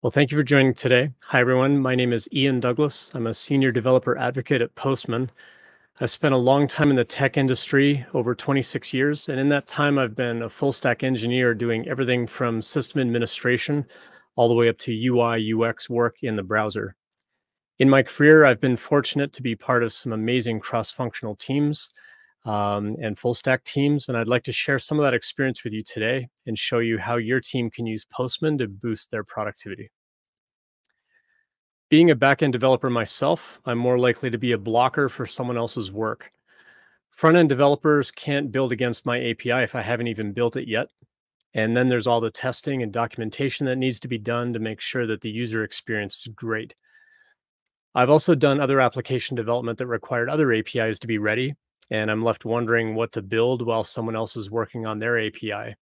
Well, thank you for joining today. Hi, everyone. My name is Ian Douglas. I'm a senior developer advocate at Postman. I've spent a long time in the tech industry, over 26 years. And in that time, I've been a full stack engineer doing everything from system administration all the way up to UI, UX work in the browser. In my career, I've been fortunate to be part of some amazing cross functional teams and full stack teams. And I'd like to share some of that experience with you today and show you how your team can use Postman to boost their productivity. Being a backend developer myself, I'm more likely to be a blocker for someone else's work. Front end developers can't build against my API if I haven't even built it yet. And then there's all the testing and documentation that needs to be done to make sure that the user experience is great. I've also done other application development that required other APIs to be ready, and I'm left wondering what to build while someone else is working on their API.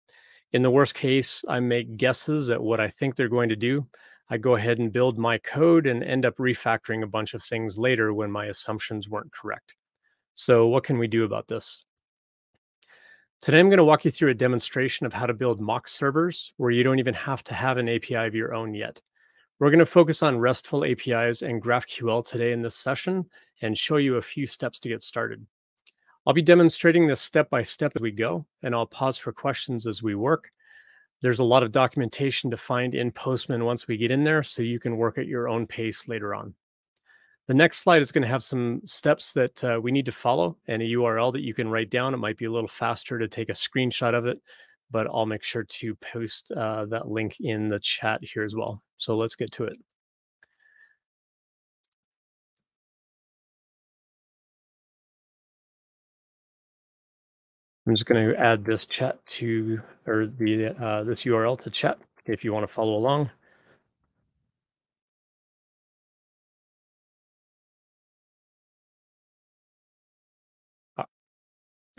In the worst case, I make guesses at what I think they're going to do. I go ahead and build my code and end up refactoring a bunch of things later when my assumptions weren't correct. So what can we do about this? Today, I'm going to walk you through a demonstration of how to build mock servers where you don't even have to have an API of your own yet. We're going to focus on RESTful APIs and GraphQL today in this session and show you a few steps to get started. I'll be demonstrating this step by step as we go, and I'll pause for questions as we work. There's a lot of documentation to find in Postman once we get in there, so you can work at your own pace later on. The next slide is going to have some steps that we need to follow and a URL that you can write down. It might be a little faster to take a screenshot of it, but I'll make sure to post that link in the chat here as well. So let's get to it. I'm just going to add this chat to, or this URL to chat if you want to follow along.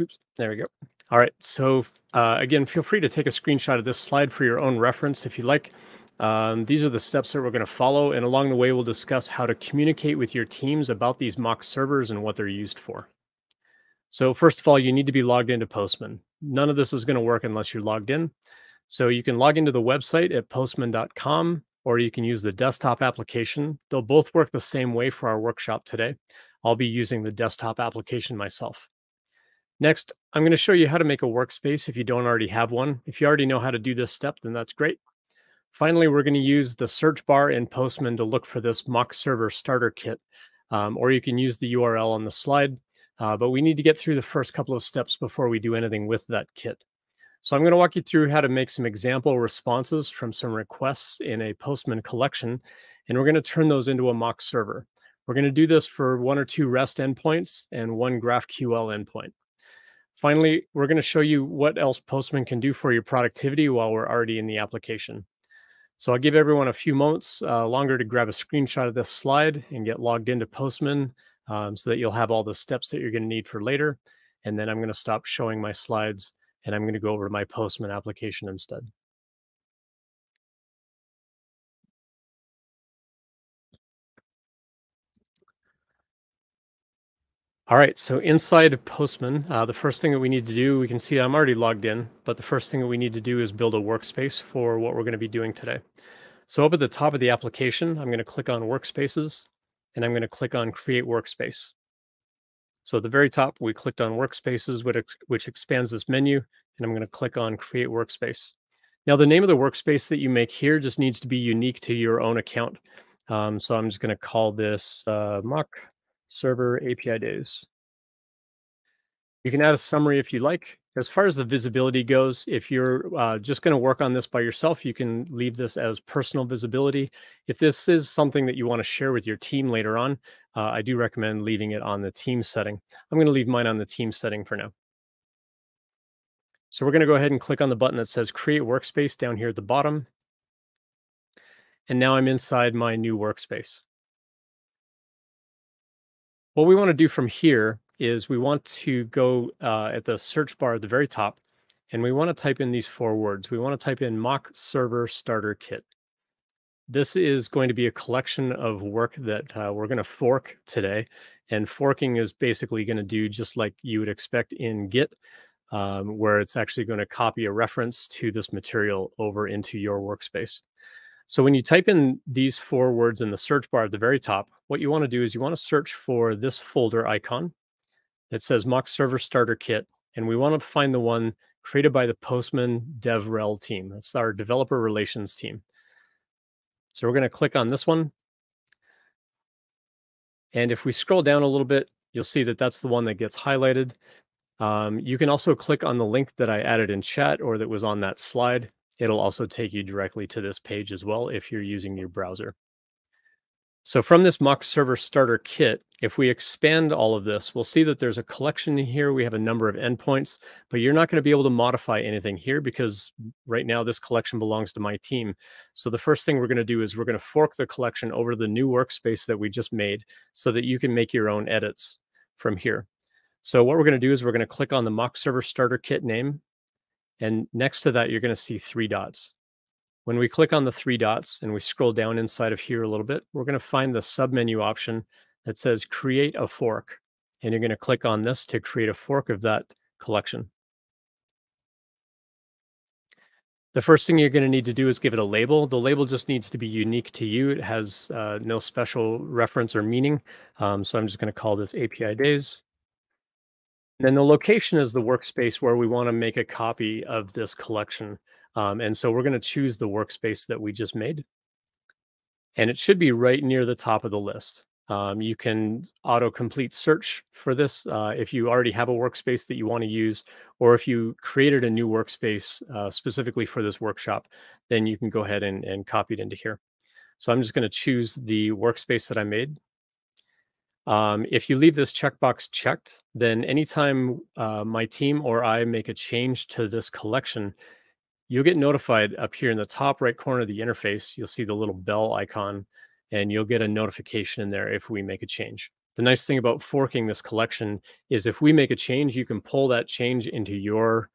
Oops, there we go. All right, so again, feel free to take a screenshot of this slide for your own reference if you like. These are the steps that we're going to follow, and along the way, we'll discuss how to communicate with your teams about these mock servers and what they're used for. So first of all, you need to be logged into Postman. None of this is going to work unless you're logged in. So you can log into the website at postman.com, or you can use the desktop application. They'll both work the same way for our workshop today. I'll be using the desktop application myself. Next, I'm going to show you how to make a workspace if you don't already have one. If you already know how to do this step, then that's great. Finally, we're going to use the search bar in Postman to look for this mock server starter kit, or you can use the URL on the slide. But we need to get through the first couple of steps before we do anything with that kit. So I'm going to walk you through how to make some example responses from some requests in a Postman collection, and we're going to turn those into a mock server. We're going to do this for 1 or 2 REST endpoints and 1 GraphQL endpoint. Finally, we're going to show you what else Postman can do for your productivity while we're already in the application. So I'll give everyone a few moments longer to grab a screenshot of this slide and get logged into Postman so that you'll have all the steps that you're going to need for later. And then I'm going to stop showing my slides and I'm going to go over to my Postman application instead. All right, so inside of Postman, the first thing that we need to do, we can see I'm already logged in, but the first thing that we need to do is build a workspace for what we're going to be doing today. So up at the top of the application, I'm going to click on Workspaces, and I'm going to click on Create Workspace. So at the very top, we clicked on Workspaces, which expands this menu, and I'm going to click on Create Workspace. Now, the name of the workspace that you make here just needs to be unique to your own account. So I'm just going to call this Mock Server API Days. You can add a summary if you like. As far as the visibility goes, if you're just going to work on this by yourself, you can leave this as personal visibility. If this is something that you want to share with your team later on, I do recommend leaving it on the team setting. I'm going to leave mine on the team setting for now. So we're going to go ahead and click on the button that says Create Workspace down here at the bottom. And now I'm inside my new workspace. What we want to do from here is we want to go at the search bar at the very top, and we want to type in these 4 words. We want to type in mock server starter kit. This is going to be a collection of work that we're going to fork today. And forking is basically going to do just like you would expect in Git, where it's actually going to copy a reference to this material over into your workspace. So when you type in these 4 words in the search bar at the very top, what you want to do is you want to search for this folder icon that says Mock Server Starter Kit, and we want to find the one created by the Postman DevRel team. That's our developer relations team. So we're going to click on this one. And if we scroll down a little bit, you'll see that that's the one that gets highlighted. You can also click on the link that I added in chat or that was on that slide. It'll also take you directly to this page as well if you're using your browser. So from this mock server starter kit, if we expand all of this, we'll see that there's a collection here. We have a number of endpoints, but you're not going to be able to modify anything here because right now this collection belongs to my team. So the first thing we're going to do is we're going to fork the collection over to the new workspace that we just made so that you can make your own edits from here. So what we're going to do is we're going to click on the mock server starter kit name. And next to that, you're going to see 3 dots. When we click on the 3 dots and we scroll down inside of here a little bit, we're going to find the submenu option that says create a fork. And you're going to click on this to create a fork of that collection. The first thing you're going to need to do is give it a label. The label just needs to be unique to you. It has no special reference or meaning. So I'm just going to call this API Days. Then the location is the workspace where we want to make a copy of this collection. And so we're going to choose the workspace that we just made. And it should be right near the top of the list. You can auto-complete search for this if you already have a workspace that you want to use, or if you created a new workspace specifically for this workshop, then you can go ahead and copy it into here. So I'm just going to choose the workspace that I made. If you leave this checkbox checked, then anytime my team or I make a change to this collection, you'll get notified up here in the top right corner of the interface. You'll see the little bell icon, and you'll get a notification in there if we make a change. The nice thing about forking this collection is if we make a change, you can pull that change into your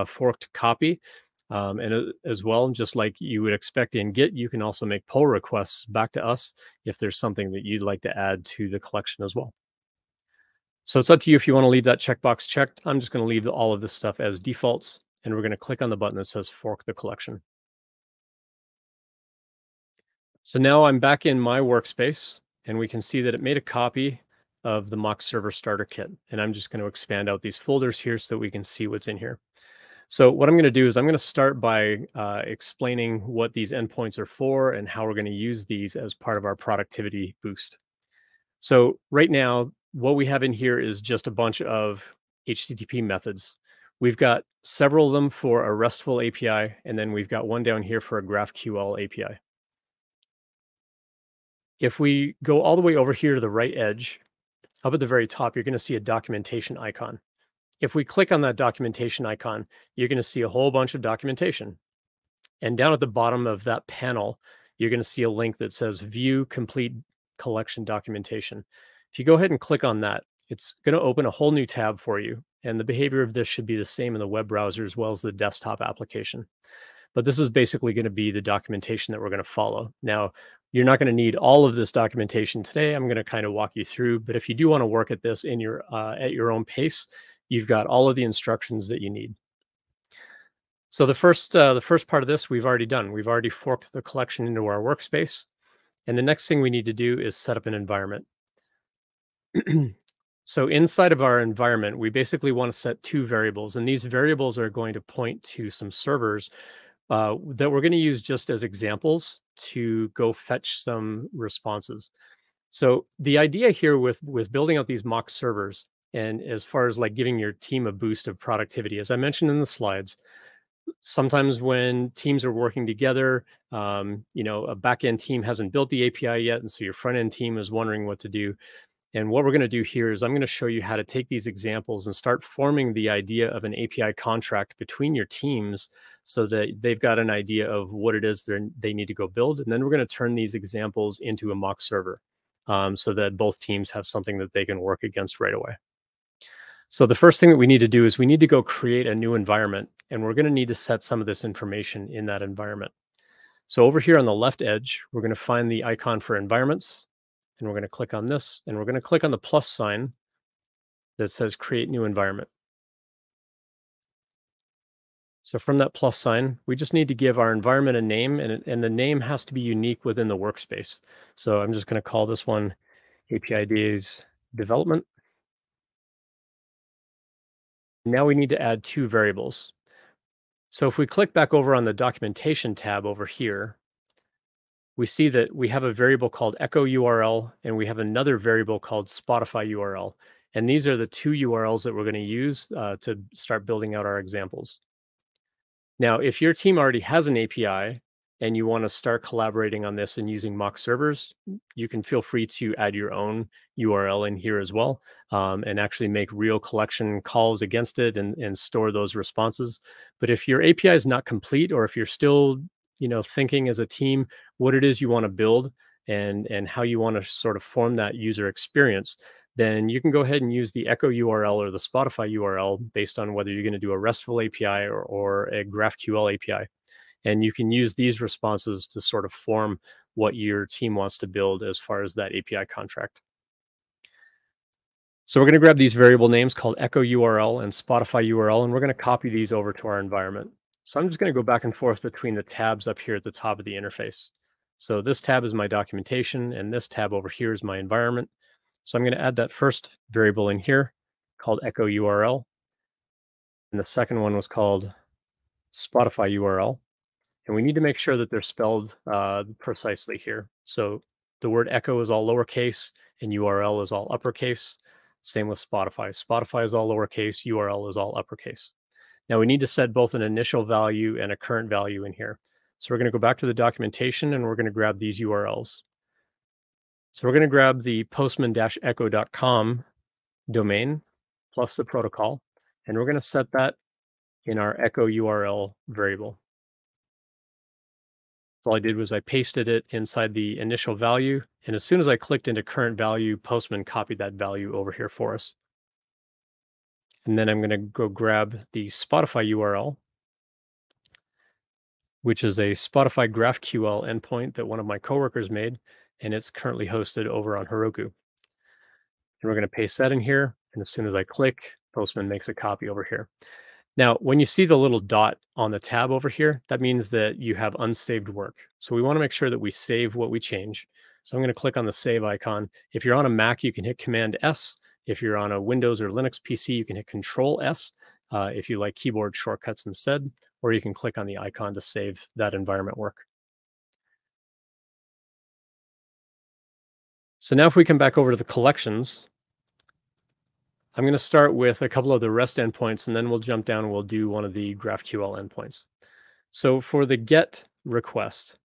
forked copy. And as well, just like you would expect in Git, you can also make pull requests back to us if there's something that you'd like to add to the collection as well. So it's up to you if you want to leave that checkbox checked. I'm just going to leave all of this stuff as defaults, and we're going to click on the button that says fork the collection. So now I'm back in my workspace, and we can see that it made a copy of the mock server starter kit. And I'm just going to expand out these folders here so that we can see what's in here. So what I'm going to do is I'm going to start by explaining what these endpoints are for and how we're going to use these as part of our productivity boost. So right now, what we have in here is just a bunch of HTTP methods. We've got several of them for a RESTful API, and then we've got one down here for a GraphQL API. If we go all the way over here to the right edge, up at the very top, you're going to see a documentation icon. If we click on that documentation icon, you're going to see a whole bunch of documentation. And down at the bottom of that panel, you're going to see a link that says View Complete Collection Documentation. If you go ahead and click on that, it's going to open a whole new tab for you. And the behavior of this should be the same in the web browser as well as the desktop application. But this is basically going to be the documentation that we're going to follow. Now, you're not going to need all of this documentation today. I'm going to kind of walk you through. But if you do want to work at this in at your own pace, you've got all of the instructions that you need. So the first part of this we've already done. We've already forked the collection into our workspace. And the next thing we need to do is set up an environment. So inside of our environment, we basically want to set 2 variables. And these variables are going to point to some servers that we're going to use just as examples to go fetch some responses. So the idea here with building out these mock servers, and as far as like giving your team a boost of productivity, as I mentioned in the slides, sometimes when teams are working together, a back-end team hasn't built the API yet, and so your front-end team is wondering what to do. And what we're going to do here is I'm going to show you how to take these examples and start forming the idea of an API contract between your teams so that they've got an idea of what it is they need to go build. And then we're going to turn these examples into a mock server so that both teams have something that they can work against right away. So the first thing that we need to do is we need to go create a new environment, and we're going to need to set some of this information in that environment. So over here on the left edge, we're going to find the icon for environments, and we're going to click on this, and we're going to click on the plus sign that says create new environment. So from that plus sign, we just need to give our environment a name, and the name has to be unique within the workspace. So I'm just going to call this one Apidays Development. Now we need to add two variables. So if we click back over on the documentation tab over here, we see that we have a variable called echo URL and we have another variable called Spotify URL. And these are the two URLs that we're going to use to start building out our examples. Now, if your team already has an API and you want to start collaborating on this and using mock servers, you can feel free to add your own URL in here as well, and actually make real collection calls against it and store those responses. But if your API is not complete, or if you're still thinking as a team what it is you want to build and how you want to sort of form that user experience, then you can go ahead and use the Echo URL or the Spotify URL based on whether you're going to do a RESTful API or a GraphQL API. And you can use these responses to sort of form what your team wants to build as far as that API contract. So we're going to grab these variable names called Echo URL and Spotify URL, and we're going to copy these over to our environment. So I'm just going to go back and forth between the tabs up here at the top of the interface. So this tab is my documentation, and this tab over here is my environment. So I'm going to add that first variable in here called Echo URL. And the second one was called Spotify URL. And we need to make sure that they're spelled precisely here. So the word echo is all lowercase and URL is all uppercase. Same with Spotify. Spotify is all lowercase, URL is all uppercase. Now we need to set both an initial value and a current value in here. So we're going to go back to the documentation and we're going to grab these URLs. So we're going to grab the postman-echo.com domain plus the protocol, and we're going to set that in our echo URL variable. All I did was I pasted it inside the initial value, and as soon as I clicked into current value, Postman copied that value over here for us. And then I'm going to go grab the Spotify URL, which is a Spotify GraphQL endpoint that one of my coworkers made, and it's currently hosted over on Heroku. And we're going to paste that in here, and as soon as I click, Postman makes a copy over here. Now, when you see the little dot on the tab over here, that means that you have unsaved work. So we want to make sure that we save what we change. So I'm going to click on the save icon. If you're on a Mac, you can hit Command S. If you're on a Windows or Linux PC, you can hit Control S if you like keyboard shortcuts instead, or you can click on the icon to save that environment work. So now if we come back over to the collections, I'm going to start with a couple of the REST endpoints, and then we'll jump down and we'll do one of the GraphQL endpoints. So for the GET request,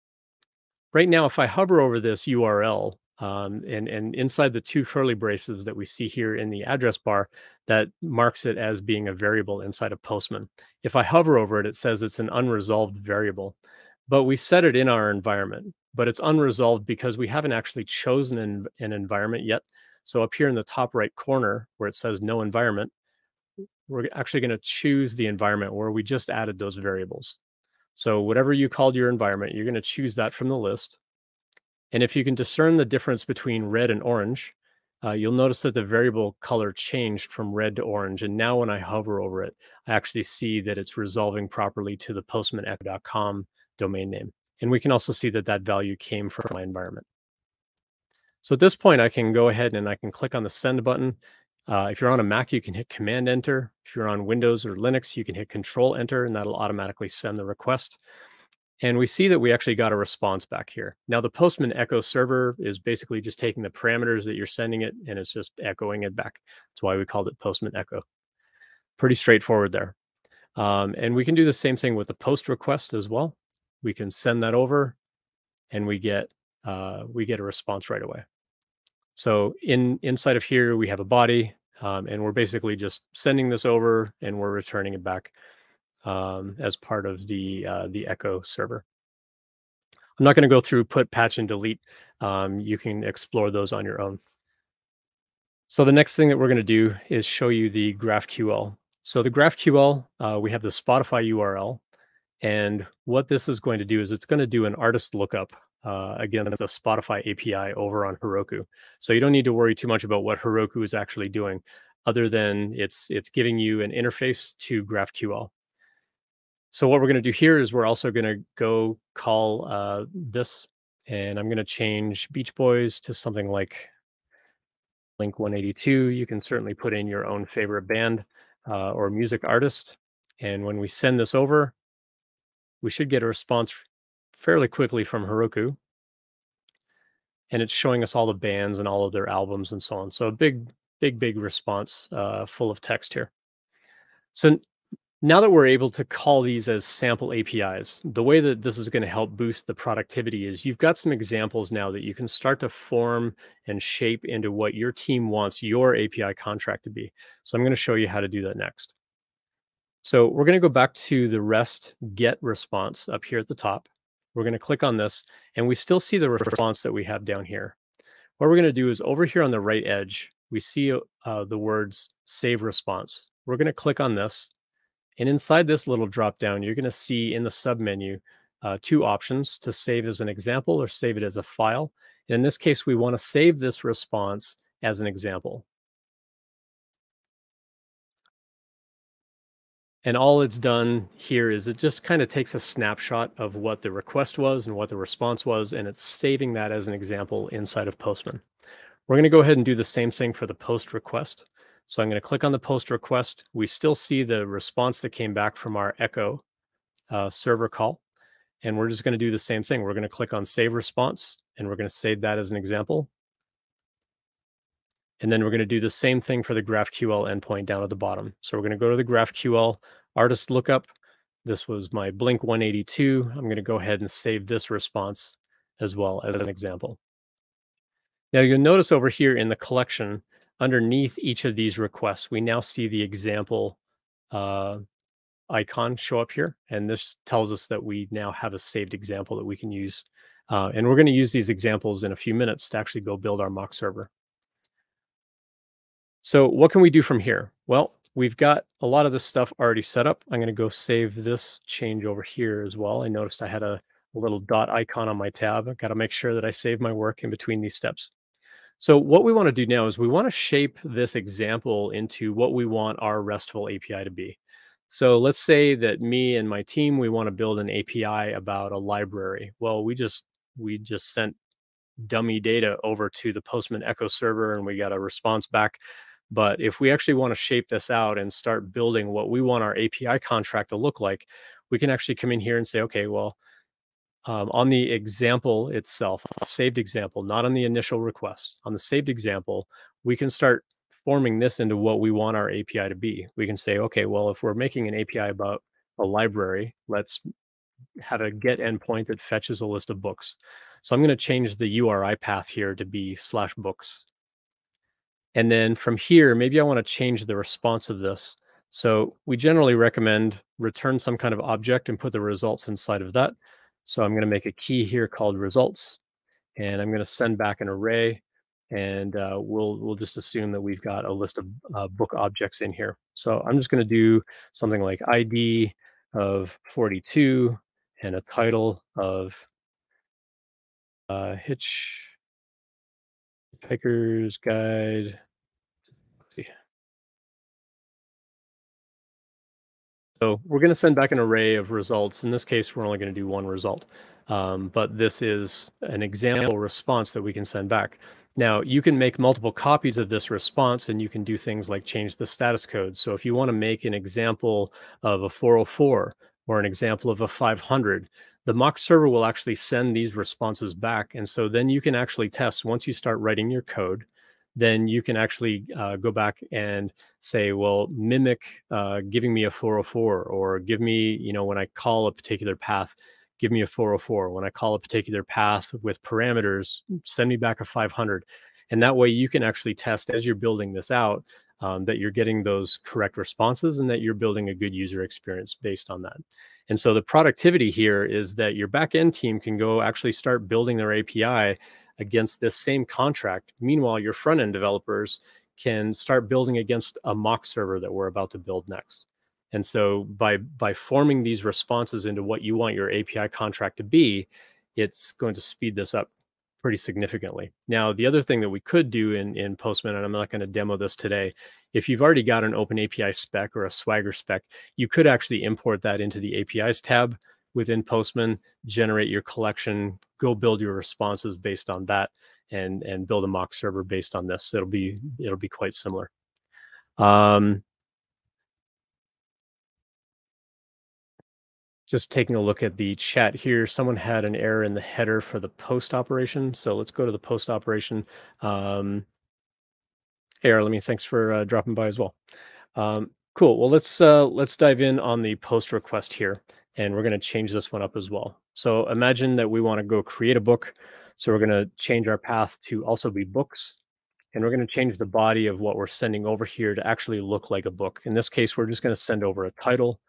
right now, if I hover over this URL and inside the two curly braces that we see here in the address bar, that marks it as being a variable inside of Postman. If I hover over it, it says it's an unresolved variable, but we set it in our environment, but it's unresolved because we haven't actually chosen an environment yet. So up here in the top right corner where it says no environment, we're actually going to choose the environment where we just added those variables. So whatever you called your environment, you're going to choose that from the list. And if you can discern the difference between red and orange, you'll notice that the variable color changed from red to orange. And now when I hover over it, I actually see that it's resolving properly to the postmanecho.com domain name. And we can also see that that value came from my environment. So at this point, I can go ahead and I can click on the send button. If you're on a Mac, you can hit Command Enter. If you're on Windows or Linux, you can hit Control Enter, and that'll automatically send the request. And we see that we actually got a response back here. Now, the Postman Echo server is basically just taking the parameters that you're sending it, and it's just echoing it back. That's why we called it Postman Echo. Pretty straightforward there. And we can do the same thing with the post request as well. We can send that over, and we get a response right away. So inside of here, we have a body, and we're basically just sending this over, and we're returning it back as part of the Echo server. I'm not going to go through put, patch, and delete. You can explore those on your own. So the next thing that we're going to do is show you the GraphQL. So the GraphQL, we have the Spotify URL. And what this is going to do is it's going to do an artist lookup against the Spotify API over on Heroku. So you don't need to worry too much about what Heroku is actually doing, other than it's giving you an interface to GraphQL. So what we're going to do here is we're also going to go call this, and I'm going to change Beach Boys to something like Blink 182. You can certainly put in your own favorite band or music artist. And when we send this over, we should get a response fairly quickly from Heroku. And it's showing us all the bands and all of their albums and so on. So a big response full of text here. So now that we're able to call these as sample APIs, the way that this is going to help boost the productivity is you've got some examples now that you can start to form and shape into what your team wants your API contract to be. So I'm going to show you how to do that next. So we're going to go back to the REST GET response up here at the top. We're going to click on this, and we still see the response that we have down here. What we're going to do is over here on the right edge, we see the words save response. We're going to click on this. And inside this little drop down, you're going to see in the submenu two options to save as an example or save it as a file. And in this case, we want to save this response as an example. And all it's done here is it just kind of takes a snapshot of what the request was and what the response was, and it's saving that as an example inside of Postman. We're going to go ahead and do the same thing for the post request. So I'm going to click on the post request. We still see the response that came back from our Echo server call. And we're just going to do the same thing. We're going to click on save response, and we're going to save that as an example. And then we're going to do the same thing for the GraphQL endpoint down at the bottom. So we're going to go to the GraphQL artist lookup. This was my Blink 182. I'm going to go ahead and save this response as well as an example. Now you'll notice over here in the collection, underneath each of these requests, we now see the example icon show up here. And this tells us that we now have a saved example that we can use. And we're going to use these examples in a few minutes to actually go build our mock server. So what can we do from here? Well, we've got a lot of this stuff already set up. I'm going to go save this change over here as well. I noticed I had a little dot icon on my tab. I've got to make sure that I save my work in between these steps. So what we want to do now is we want to shape this example into what we want our RESTful API to be. So let's say that me and my team, we want to build an API about a library. Well, we just sent dummy data over to the Postman Echo server and we got a response back. But if we actually want to shape this out and start building what we want our API contract to look like, we can actually come in here and say, okay, well, on the example itself, a saved example, not on the initial request, on the saved example, we can start forming this into what we want our API to be. We can say, okay, well, if we're making an API about a library, let's have a get endpoint that fetches a list of books. So I'm going to change the URI path here to be /books. And then from here, maybe I want to change the response of this. So we generally recommend return some kind of object and put the results inside of that. So I'm going to make a key here called results, and I'm going to send back an array, and we'll just assume that we've got a list of book objects in here. So I'm just going to do something like ID of 42 and a title of Hitchhiker's Guide. Let's see. So we're going to send back an array of results. In this case, we're only going to do one result. But this is an example response that we can send back. Now, you can make multiple copies of this response, and you can do things like change the status code. So if you want to make an example of a 404 or an example of a 500, the mock server will actually send these responses back. And so then you can actually test once you start writing your code. Then you can actually go back and say, well, mimic giving me a 404, or give me, when I call a particular path, give me a 404. When I call a particular path with parameters, send me back a 500. And that way you can actually test as you're building this out that you're getting those correct responses and that you're building a good user experience based on that. And so the productivity here is that your backend team can go actually start building their API against this same contract. Meanwhile, your front-end developers can start building against a mock server that we're about to build next. And so by forming these responses into what you want your API contract to be, it's going to speed this up pretty significantly. Now, the other thing that we could do in Postman, and I'm not going to demo this today, If you've already got an Open API spec or a Swagger spec, you could actually import that into the APIs tab within Postman, generate your collection, go build your responses based on that, and build a mock server based on this. It'll be quite similar. Just taking a look at the chat here, someone had an error in the header for the post operation. So let's go to the post operation. Hey, Arlemy, thanks for dropping by as well. Cool. Well, let's dive in on the post request here, and we're going to change this one up as well. So imagine that we want to go create a book. So we're going to change our path to also be books, and we're going to change the body of what we're sending over here to actually look like a book. In this case, we're just going to send over a title,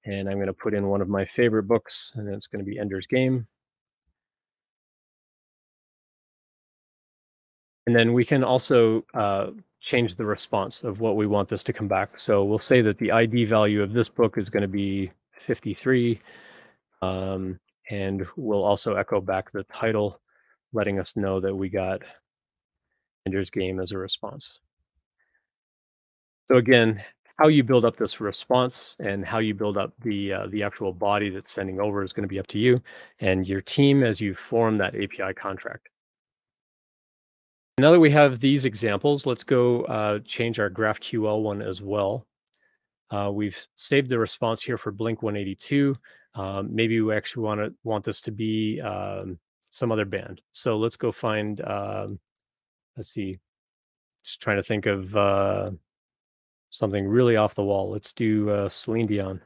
and I'm going to put in one of my favorite books, and it's going to be Ender's Game. And then we can also change the response of what we want this to come back. So we'll say that the ID value of this book is going to be 53. And we'll also echo back the title, letting us know that we got Ender's Game as a response. So again, how you build up this response and how you build up the actual body that's sending over is going to be up to you and your team as you form that API contract. Now that we have these examples, let's go change our GraphQL one as well. We've saved the response here for Blink 182. Maybe we actually want this to be some other band. So let's go find, let's see, just trying to think of something really off the wall. Let's do Celine Dion.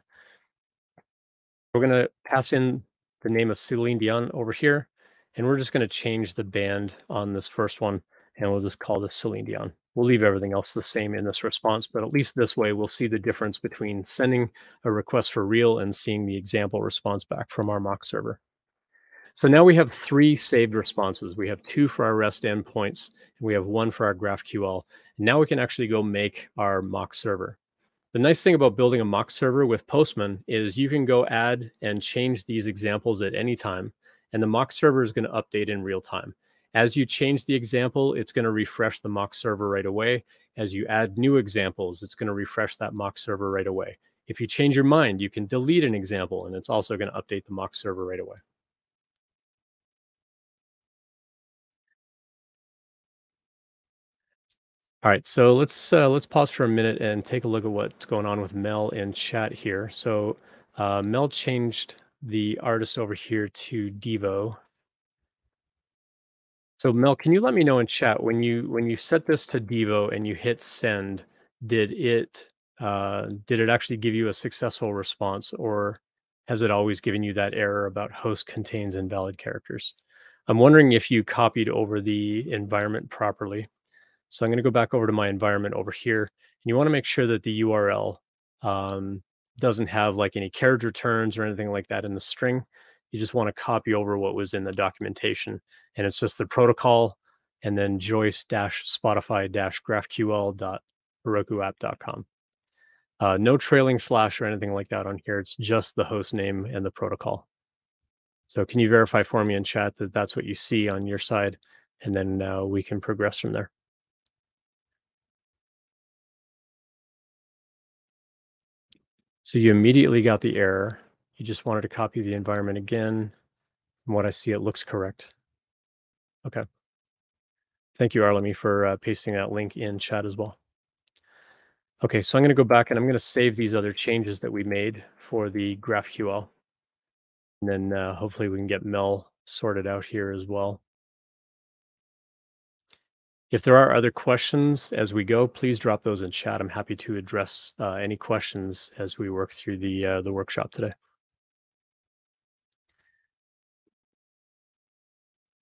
We're going to pass in the name of Celine Dion over here, and we're just going to change the band on this first one, and we'll just call this Celine Dion. We'll leave everything else the same in this response, but at least this way we'll see the difference between sending a request for real and seeing the example response back from our mock server. So now we have 3 saved responses. We have 2 for our REST endpoints, and we have 1 for our GraphQL. And now we can actually go make our mock server. The nice thing about building a mock server with Postman is you can go add and change these examples at any time, and the mock server is going to update in real time. As you change the example, it's going to refresh the mock server right away. As you add new examples, it's going to refresh that mock server right away. If you change your mind, you can delete an example, and it's also going to update the mock server right away. All right, so let's pause for a minute and take a look at what's going on with Mel in chat here. So Mel changed the artist over here to Devo. So Mel, can you let me know in chat when you set this to Devo and you hit send, did it actually give you a successful response, or has it always given you that error about host contains invalid characters? I'm wondering if you copied over the environment properly. So I'm going to go back over to my environment over here, and you want to make sure that the URL doesn't have like any carriage returns or anything like that in the string. You just want to copy over what was in the documentation, and it's just the protocol and then joyce-spotify-graphql.herokuapp.com. No trailing slash or anything like that on here. It's just the host name and the protocol. So can you verify for me in chat that that's what you see on your side, and then we can progress from there. So you immediately got the error. You just wanted to copy the environment again. From what I see, it looks correct. Okay. Thank you, Arlemy, for pasting that link in chat as well. Okay, so I'm going to go back and I'm going to save these other changes that we made for the GraphQL. And then hopefully we can get Mel sorted out here as well. If there are other questions as we go, please drop those in chat. I'm happy to address any questions as we work through the workshop today.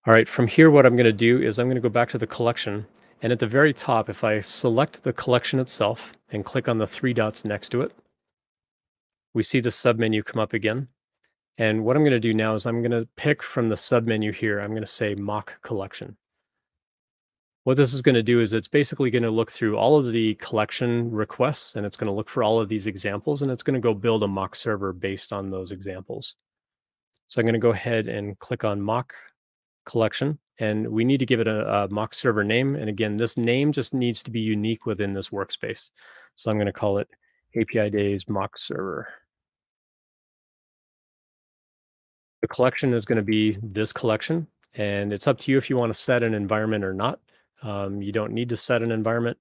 All right, from here, what I'm going to do is I'm going to go back to the collection. And at the very top, if I select the collection itself and click on the 3 dots next to it, we see the submenu come up again. And what I'm going to do now is I'm going to pick from the submenu here, I'm going to say mock collection. What this is going to do is it's basically going to look through all of the collection requests, and it's going to look for all of these examples, and it's going to go build a mock server based on those examples. So I'm going to go ahead and click on mock. collection, and we need to give it a mock server name. And again, this name just needs to be unique within this workspace. So I'm going to call it API Days mock server. The collection is going to be this collection, and it's up to you if you want to set an environment or not. You don't need to set an environment.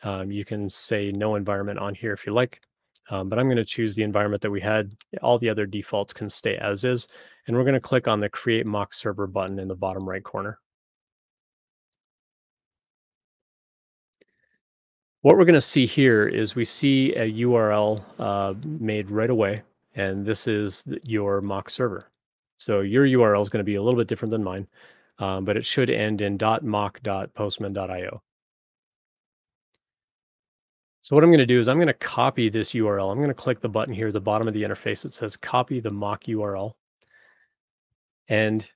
You can say no environment on here if you like, but I'm going to choose the environment that we had. All the other defaults can stay as is, and we're going to click on the Create Mock Server button in the bottom right corner. What we're going to see here is we see a URL made right away, and this is your mock server. So your URL is going to be a little bit different than mine, but it should end in .mock.postman.io. So what I'm going to do is I'm going to copy this URL. I'm going to click the button here at the bottom of the interface that says copy the mock URL. And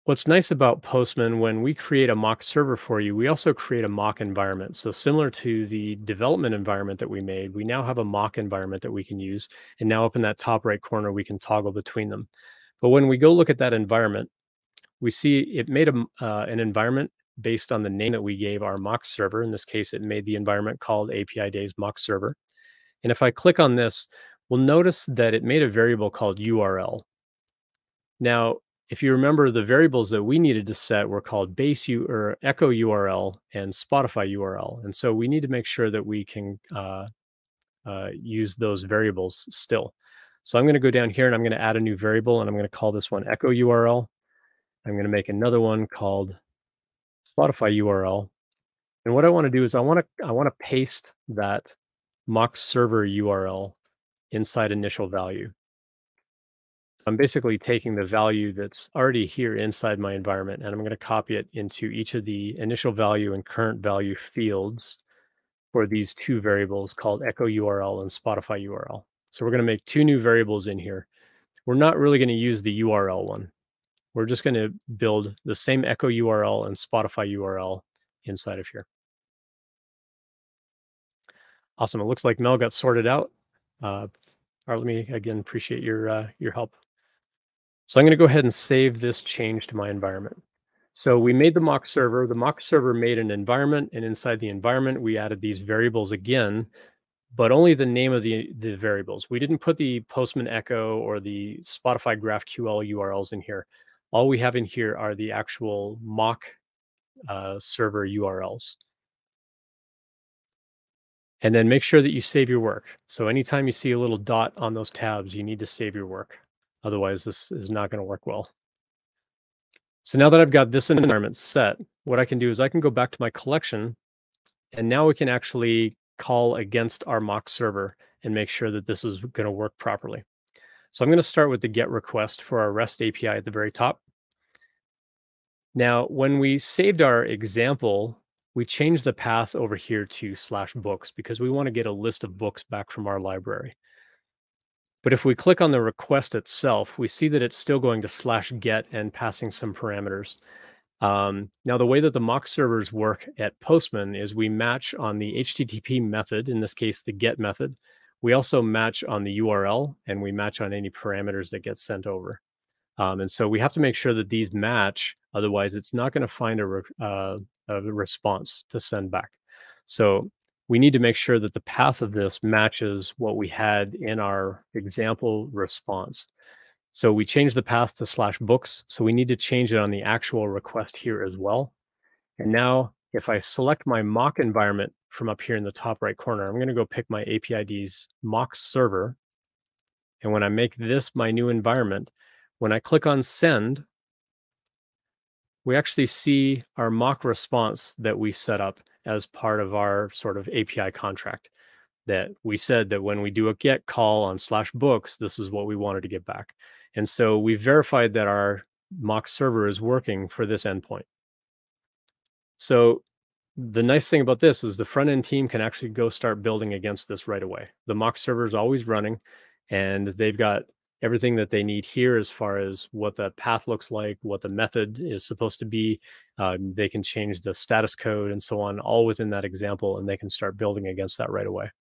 what's nice about Postman, when we create a mock server for you, we also create a mock environment. So similar to the development environment that we made, we now have a mock environment that we can use. And now up in that top right corner, we can toggle between them. But when we go look at that environment, we see it made an environment based on the name that we gave our mock server. In this case, it made the environment called API Days mock server. And if I click on this, we'll notice that it made a variable called URL. Now, if you remember, the variables that we needed to set were called or Echo URL and Spotify URL. And so we need to make sure that we can use those variables still. So I'm going to go down here and I'm going to add a new variable, and I'm going to call this one Echo URL. I'm going to make another one called Spotify URL. And what I want to do is I want to paste that mock server URL inside initial value. I'm basically taking the value that's already here inside my environment, and I'm going to copy it into each of the initial value and current value fields for these two variables called Echo URL and Spotify URL. So we're going to make two new variables in here. We're not really going to use the URL one. We're just going to build the same Echo URL and Spotify URL inside of here. Awesome. It looks like Mel got sorted out. Let me again appreciate your help. So I'm going to go ahead and save this change to my environment. So we made the mock server. The mock server made an environment, and inside the environment, we added these variables again, but only the name of the variables. We didn't put the Postman Echo or the Spotify GraphQL URLs in here. All we have in here are the actual mock server URLs. And then make sure that you save your work. So anytime you see a little dot on those tabs, you need to save your work. Otherwise, this is not going to work well. So now that I've got this environment set, what I can do is I can go back to my collection, and now we can actually call against our mock server and make sure that this is going to work properly. So I'm going to start with the GET request for our REST API at the very top. Now, when we saved our example, we changed the path over here to /books because we want to get a list of books back from our library. But if we click on the request itself, we see that it's still going to /get and passing some parameters. Now, the way that the mock servers work at Postman is we match on the HTTP method, in this case, the GET method. We also match on the URL, and we match on any parameters that get sent over. And so we have to make sure that these match. Otherwise, it's not going to find a response to send back. So we need to make sure that the path of this matches what we had in our example response. So we changed the path to /books. So we need to change it on the actual request here as well. And now if I select my mock environment from up here in the top right corner, I'm going to go pick my APID's mock server. And when I make this my new environment, when I click on send, we actually see our mock response that we set up as part of our sort of API contract, that we said that when we do a GET call on /books, this is what we wanted to get back. And so we verified that our mock server is working for this endpoint. So the nice thing about this is the front end team can actually go start building against this right away. The mock server is always running, and they've got everything that they need here as far as what the path looks like, what the method is supposed to be. They can change the status code and so on, all within that example, and they can start building against that right away.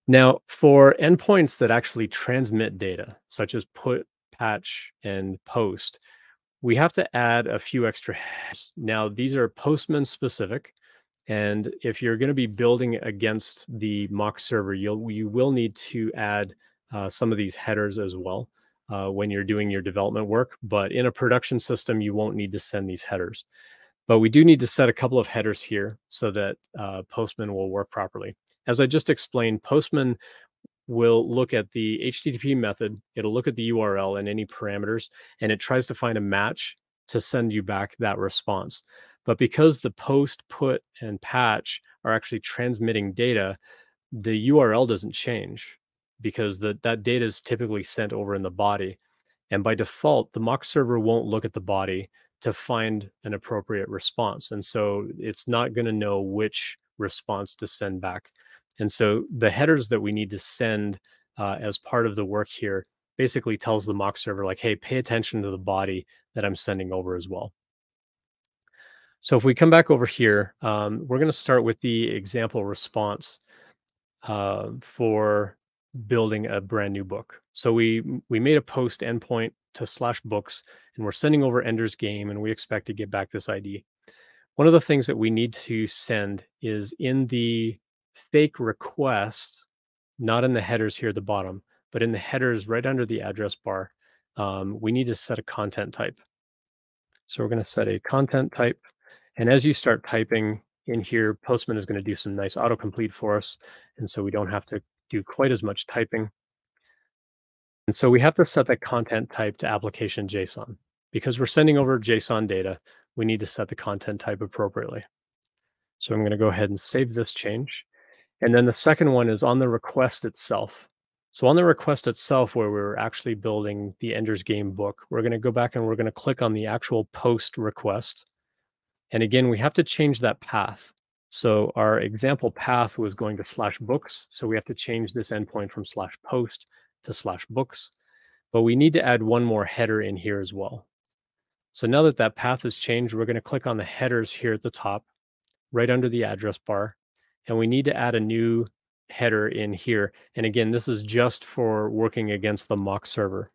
Now, for endpoints that actually transmit data, such as put, patch, and post, we have to add a few extra headers. Now, these are Postman specific. And if you're going to be building against the mock server, you will need to add some of these headers as well when you're doing your development work. But in a production system, you won't need to send these headers. But we do need to set a couple of headers here so that Postman will work properly. As I just explained, Postman will look at the HTTP method, it'll look at the URL and any parameters, and it tries to find a match to send you back that response. But because the post, put, and patch are actually transmitting data, the URL doesn't change because that data is typically sent over in the body. And by default, the mock server won't look at the body to find an appropriate response. And so it's not going to know which response to send back. And so the headers that we need to send as part of the work here basically tells the mock server, like, hey, pay attention to the body that I'm sending over as well. So if we come back over here, we're going to start with the example response for building a brand new book. So we made a post endpoint to /books, and we're sending over Ender's Game, and we expect to get back this ID. One of the things that we need to send is in the fake request, not in the headers here at the bottom, but in the headers right under the address bar, we need to set a content type. So we're going to set a content type. And as you start typing in here, Postman is going to do some nice autocomplete for us. And so we don't have to do quite as much typing. And so we have to set that content type to application JSON. Because we're sending over JSON data, we need to set the content type appropriately. So I'm going to go ahead and save this change. And then the second one is on the request itself. So on the request itself, where we're actually building the Ender's Game book, we're going to go back and we're going to click on the actual post request. And again, we have to change that path. So our example path was going to /books. So we have to change this endpoint from /post to /books. But we need to add one more header in here as well. So now that that path has changed, we're going to click on the headers here at the top, right under the address bar. And we need to add a new header in here. And again, this is just for working against the mock server.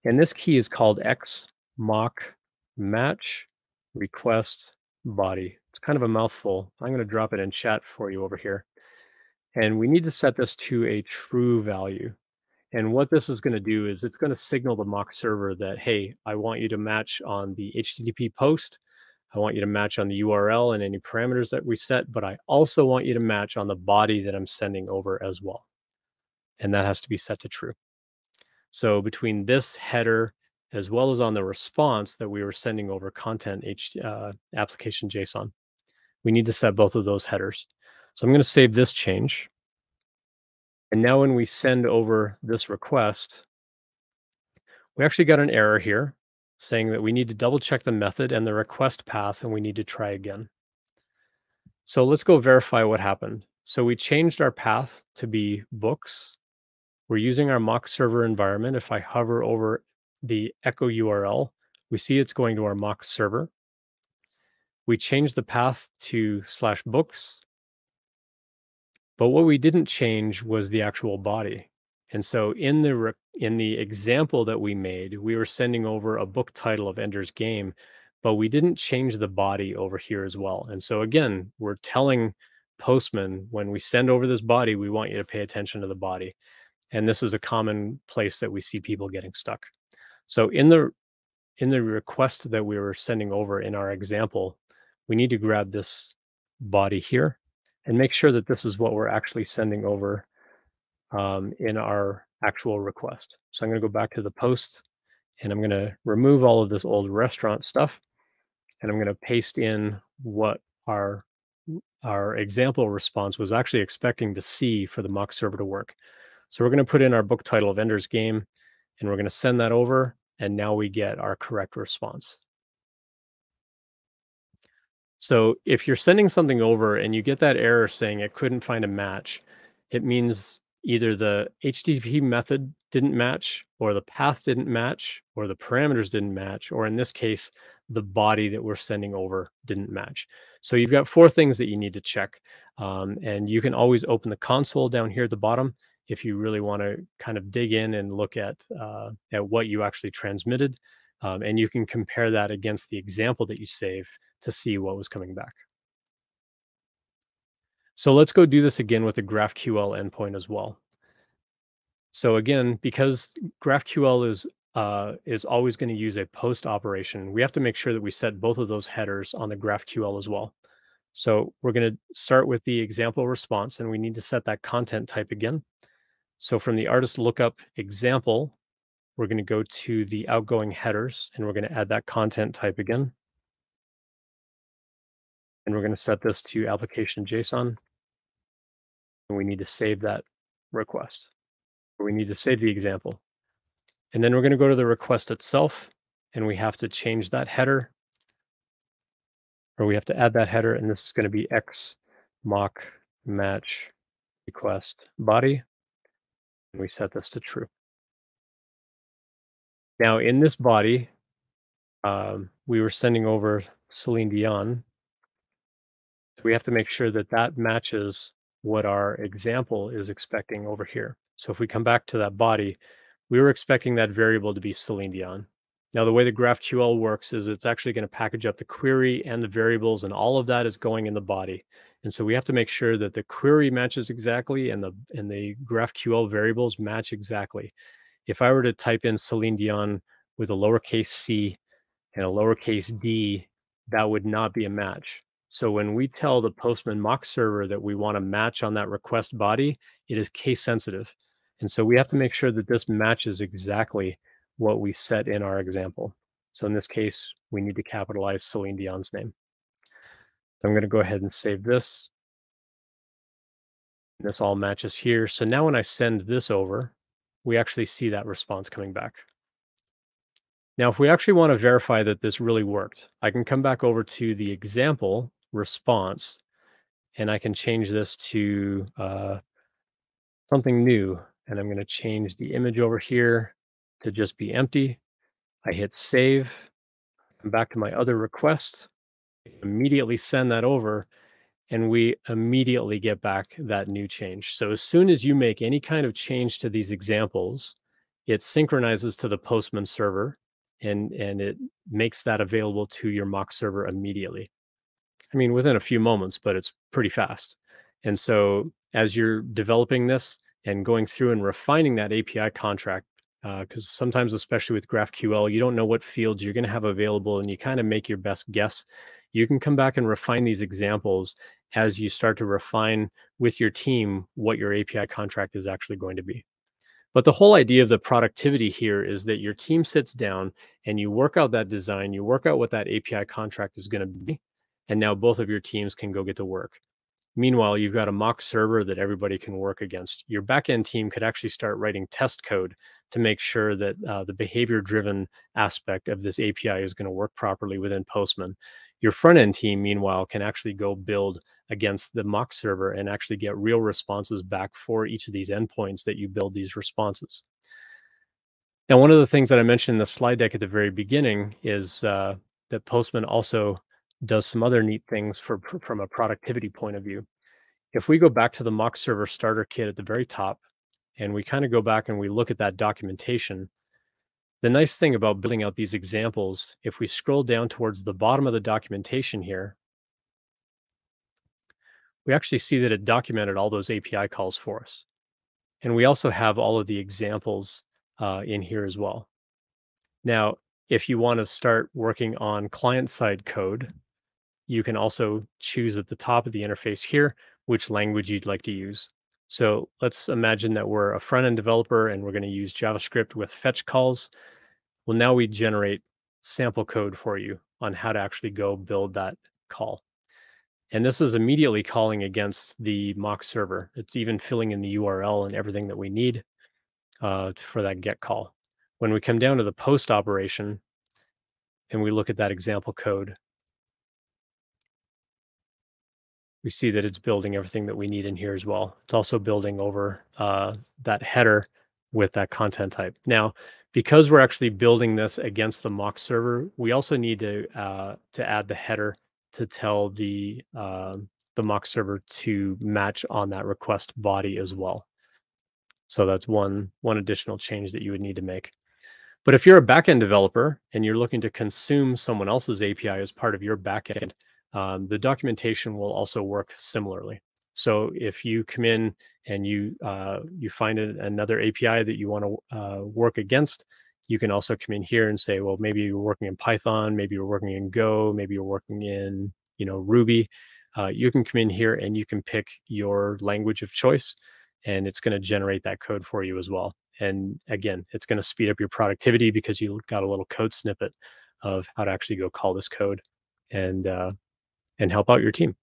And this key is called x mock match request body. It's kind of a mouthful. I'm going to drop it in chat for you over here. And we need to set this to a true value. And what this is going to do is it's going to signal the mock server that, hey, I want you to match on the HTTP post. I want you to match on the URL and any parameters that we set, but I also want you to match on the body that I'm sending over as well. And that has to be set to true. So between this header as well as on the response that we were sending over content application JSON, we need to set both of those headers. So I'm going to save this change. And now when we send over this request, we actually got an error here saying that we need to double check the method and the request path, and we need to try again. So let's go verify what happened. So we changed our path to be books. We're using our mock server environment. If I hover over the Echo URL, we see it's going to our mock server. We changed the path to /books. But what we didn't change was the actual body. And so in the example that we made, we were sending over a book title of Ender's Game, but we didn't change the body over here as well. And so again, we're telling Postman, when we send over this body, we want you to pay attention to the body. And this is a common place that we see people getting stuck. So in the request that we were sending over in our example, we need to grab this body here and make sure that this is what we're actually sending over in our actual request. So I'm going to go back to the post, and I'm going to remove all of this old restaurant stuff, and I'm going to paste in what our example response was actually expecting to see for the mock server to work. So we're going to put in our book title of Ender's Game, and we're going to send that over, and now we get our correct response. So if you're sending something over and you get that error saying it couldn't find a match, it means either the HTTP method didn't match, or the path didn't match, or the parameters didn't match, or in this case, the body that we're sending over didn't match. So you've got 4 things that you need to check. And you can always open the console down here at the bottom if you really want to kind of dig in and look at what you actually transmitted. And you can compare that against the example that you saved to see what was coming back. So let's go do this again with the GraphQL endpoint as well. So again, because GraphQL is always going to use a post operation, we have to make sure that we set both of those headers on the GraphQL as well. So we're going to start with the example response, and we need to set that content type again. So from the artist lookup example, we're going to go to the outgoing headers, and we're going to add that content type again. And we're going to set this to application JSON, and we need to save that request. We need to save the example. And then we're going to go to the request itself, and we have to change that header, or we have to add that header, and this is going to be X mock match request body, and we set this to true. Now in this body, we were sending over Celine Dion. So we have to make sure that that matches what our example is expecting over here. So if we come back to that body, we were expecting that variable to be Celine Dion. Now, the way the GraphQL works is it's actually going to package up the query and the variables, and all of that is going in the body. And so we have to make sure that the query matches exactly and the GraphQL variables match exactly. If I were to type in Celine Dion with a lowercase c and a lowercase d, that would not be a match. So when we tell the Postman mock server that we want to match on that request body, it is case sensitive. And so we have to make sure that this matches exactly what we set in our example. So in this case, we need to capitalize Celine Dion's name. I'm going to go ahead and save this. This all matches here. So now when I send this over, we actually see that response coming back. Now, if we actually want to verify that this really worked, I can come back over to the example response, and I can change this to something new. And I'm going to change the image over here to just be empty. I hit save. I'm back to my other request. Immediately send that over, and we immediately get back that new change. So as soon as you make any kind of change to these examples, it synchronizes to the Postman server, and it makes that available to your mock server immediately. I mean, within a few moments, but it's pretty fast. And so as you're developing this and going through and refining that API contract, because sometimes, especially with GraphQL, you don't know what fields you're going to have available, and you kind of make your best guess. You can come back and refine these examples as you start to refine with your team what your API contract is actually going to be. But the whole idea of the productivity here is that your team sits down and you work out that design, you work out what that API contract is going to be, and now both of your teams can go get to work. Meanwhile, you've got a mock server that everybody can work against. Your backend team could actually start writing test code to make sure that the behavior-driven aspect of this API is going to work properly within Postman. Your front-end team, meanwhile, can actually go build against the mock server and actually get real responses back for each of these endpoints that you build these responses. Now, one of the things that I mentioned in the slide deck at the very beginning is that Postman also does some other neat things from a productivity point of view. If we go back to the mock server starter kit at the very top, and we kind of go back and we look at that documentation, the nice thing about building out these examples, if we scroll down towards the bottom of the documentation here, we actually see that it documented all those API calls for us. And we also have all of the examples in here as well. Now, if you want to start working on client-side code, you can also choose at the top of the interface here which language you'd like to use. So let's imagine that we're a front-end developer and we're going to use JavaScript with fetch calls. Well, now we generate sample code for you on how to actually go build that call. And this is immediately calling against the mock server. It's even filling in the URL and everything that we need for that get call. When we come down to the post operation and we look at that example code, we see that it's building everything that we need in here as well. It's also building over that header with that content type. Now, because we're actually building this against the mock server, we also need to add the header to tell the mock server to match on that request body as well. So that's one additional change that you would need to make. But if you're a backend developer and you're looking to consume someone else's API as part of your backend, the documentation will also work similarly. So if you come in and you find another API that you want to work against, you can also come in here and say, well, maybe you're working in Python, maybe you're working in Go, maybe you're working in Ruby. You can come in here and you can pick your language of choice, and it's going to generate that code for you as well. And again, it's going to speed up your productivity because you got a little code snippet of how to actually go call this code and help out your team.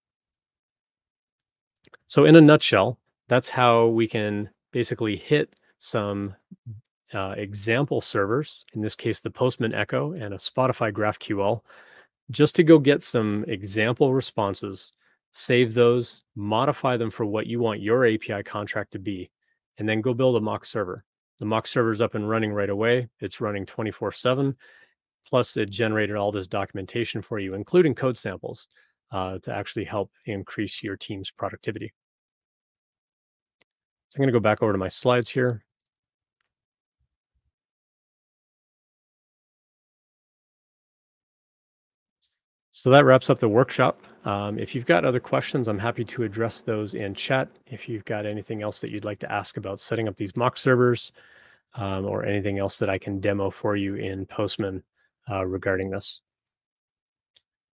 So in a nutshell, that's how we can basically hit some example servers, in this case, the Postman Echo and a Spotify GraphQL, just to go get some example responses, save those, modify them for what you want your API contract to be, and then go build a mock server. The mock server is up and running right away. It's running 24/7. Plus, it generated all this documentation for you, including code samples, to actually help increase your team's productivity. So I'm going to go back over to my slides here. So that wraps up the workshop. If you've got other questions, I'm happy to address those in chat. If you've got anything else that you'd like to ask about setting up these mock servers, or anything else that I can demo for you in Postman regarding this.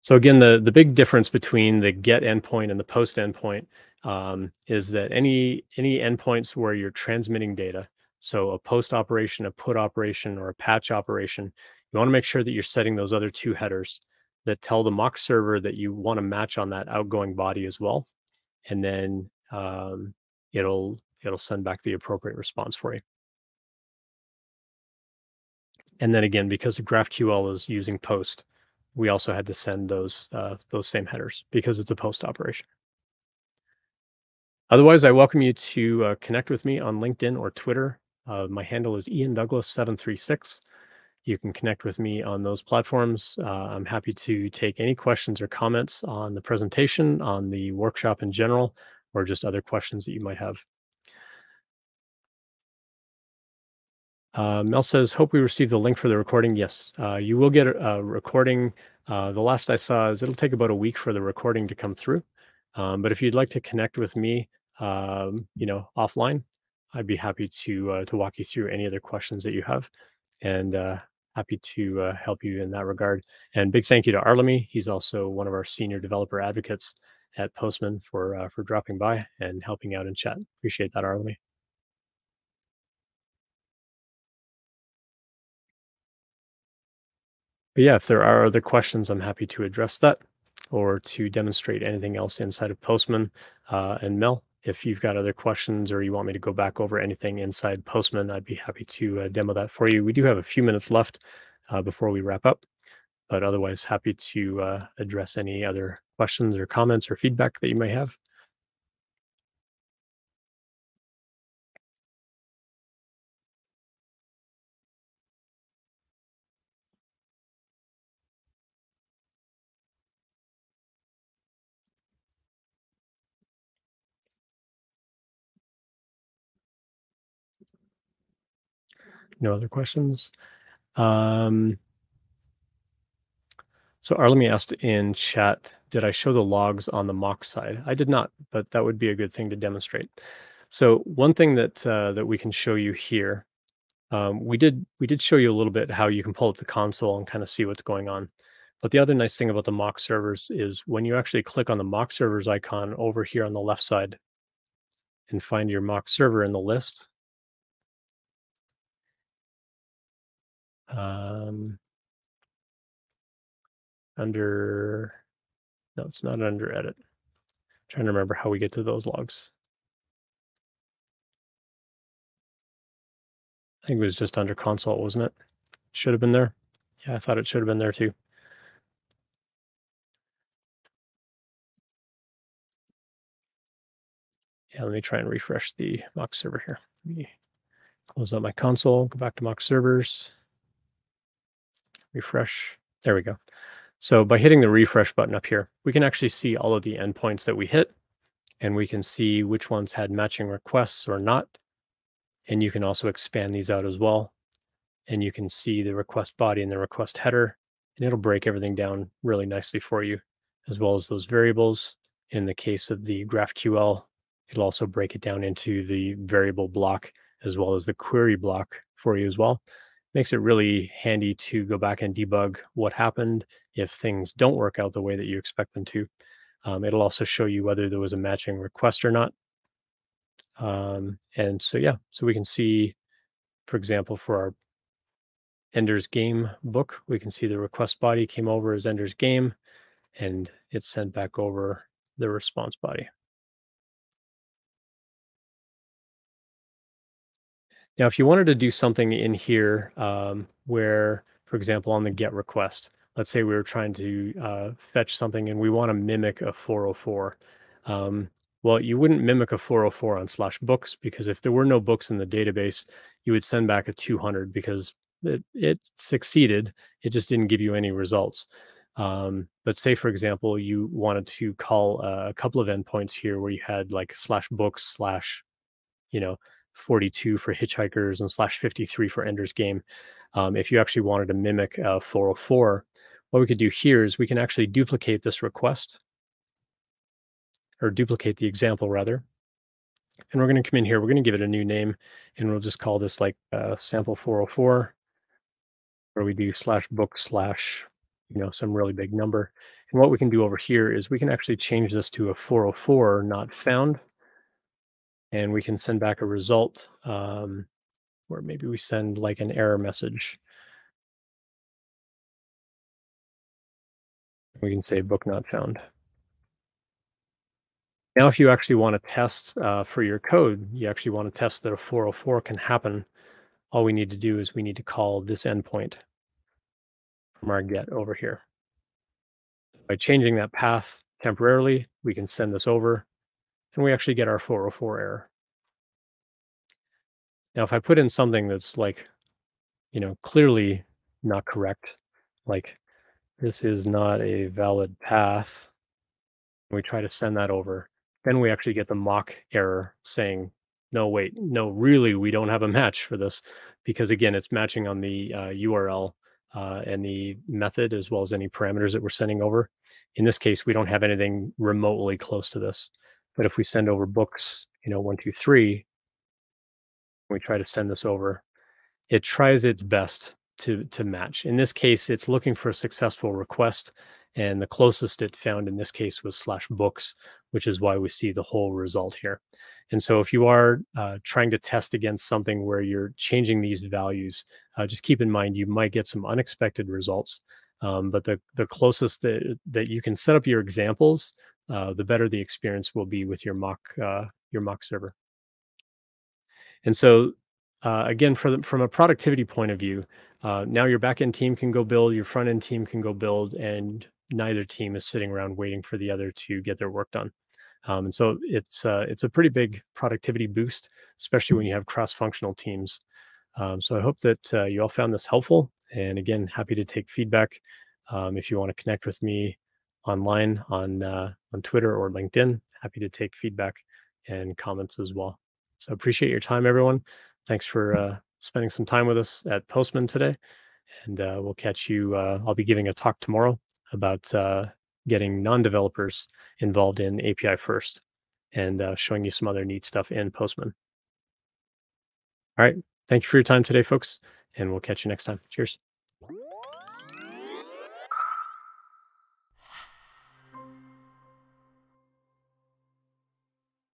So again, the big difference between the get endpoint and the post endpoint is that any endpoints where you're transmitting data, so a post operation, a put operation, or a patch operation, you want to make sure that you're setting those other two headers that tell the mock server that you want to match on that outgoing body as well, and then it'll send back the appropriate response for you. And then again, because the GraphQL is using post, we also had to send those same headers because it's a post operation. Otherwise, I welcome you to connect with me on LinkedIn or Twitter. My handle is Ian Douglas 736. You can connect with me on those platforms. I'm happy to take any questions or comments on the presentation, on the workshop in general, or just other questions that you might have. Mel says, hope we received the link for the recording. Yes, you will get a recording. The last I saw is it'll take about a week for the recording to come through. But if you'd like to connect with me, offline, I'd be happy to walk you through any other questions that you have, and happy to help you in that regard. And big thank you to Arlemy. He's also one of our senior developer advocates at Postman for dropping by and helping out in chat. Appreciate that, Arlemy. But yeah, if there are other questions, I'm happy to address that or to demonstrate anything else inside of Postman. And Mel, if you've got other questions or you want me to go back over anything inside Postman, I'd be happy to demo that for you. We do have a few minutes left before we wrap up, but otherwise happy to address any other questions or comments or feedback that you may have. No other questions? So Arlemy asked in chat, did I show the logs on the mock side? I did not, but that would be a good thing to demonstrate. So one thing that that we can show you here, we did show you a little bit how you can pull up the console and kind of see what's going on. But the other nice thing about the mock servers is when you actually click on the mock servers icon over here on the left side and find your mock server in the list, under, no, it's not under edit. I'm trying to remember how we get to those logs. I think it was just under console, wasn't it? Should have been there. Yeah, I thought it should have been there too. Yeah, let me try and refresh the mock server here. Let me close out my console, go back to mock servers, refresh. There we go. So by hitting the refresh button up here, we can actually see all of the endpoints that we hit, and we can see which ones had matching requests or not. And you can also expand these out as well. and you can see the request body and the request header, and it'll break everything down really nicely for you, as well as those variables. In the case of the GraphQL, it'll also break it down into the variable block as well as the query block for you as well. Makes it really handy to go back and debug what happened if things don't work out the way that you expect them to. It'll also show you whether there was a matching request or not. And so, yeah, so we can see, for example, for our Ender's Game book, we can see the request body came over as Ender's Game, and it's sent back over the response body. Now, if you wanted to do something in here where, for example, on the GET request, let's say we were trying to fetch something and we want to mimic a 404. Well, you wouldn't mimic a 404 on /books, because if there were no books in the database, you would send back a 200 because it succeeded. It just didn't give you any results. But say, for example, you wanted to call a couple of endpoints here where you had like /books you know, 42 for hitchhikers and /53 for Ender's Game. If you actually wanted to mimic 404, what we could do here is we can actually duplicate this request, or duplicate the example rather. And we're going to come in here, we're going to give it a new name, and we'll just call this like sample 404, where we do /book/ some really big number. And what we can do over here is we can actually change this to a 404 not found, and we can send back a result where maybe we send like an error message. We can say book not found. Now, if you actually want to test for your code, you actually want to test that a 404 can happen, all we need to do is we need to call this endpoint from our get over here. By changing that path temporarily, we can send this over, and we actually get our 404 error. Now, if I put in something that's like, clearly not correct, like this is not a valid path, we try to send that over, then we actually get the mock error saying, no, wait, no, really, we don't have a match for this, because again, it's matching on the URL and the method as well as any parameters that we're sending over. In this case, we don't have anything remotely close to this. But if we send over books, 1, 2, 3, we try to send this over, it tries its best to match. In this case, it's looking for a successful request, and the closest it found in this case was /books, which is why we see the whole result here. And so if you are trying to test against something where you're changing these values, just keep in mind you might get some unexpected results. But the closest that you can set up your examples, the better the experience will be with your mock server. And so again, from a productivity point of view, now your backend team can go build, your front end team can go build, and neither team is sitting around waiting for the other to get their work done. And so it's a pretty big productivity boost, especially when you have cross-functional teams. So I hope that you all found this helpful. And again, happy to take feedback. If you want to connect with me online on Twitter or LinkedIn, happy to take feedback and comments as well. So appreciate your time, everyone. Thanks for spending some time with us at Postman today. And we'll catch you. I'll be giving a talk tomorrow about getting non-developers involved in API first, and showing you some other neat stuff in Postman. All right. Thank you for your time today, folks, and we'll catch you next time. Cheers.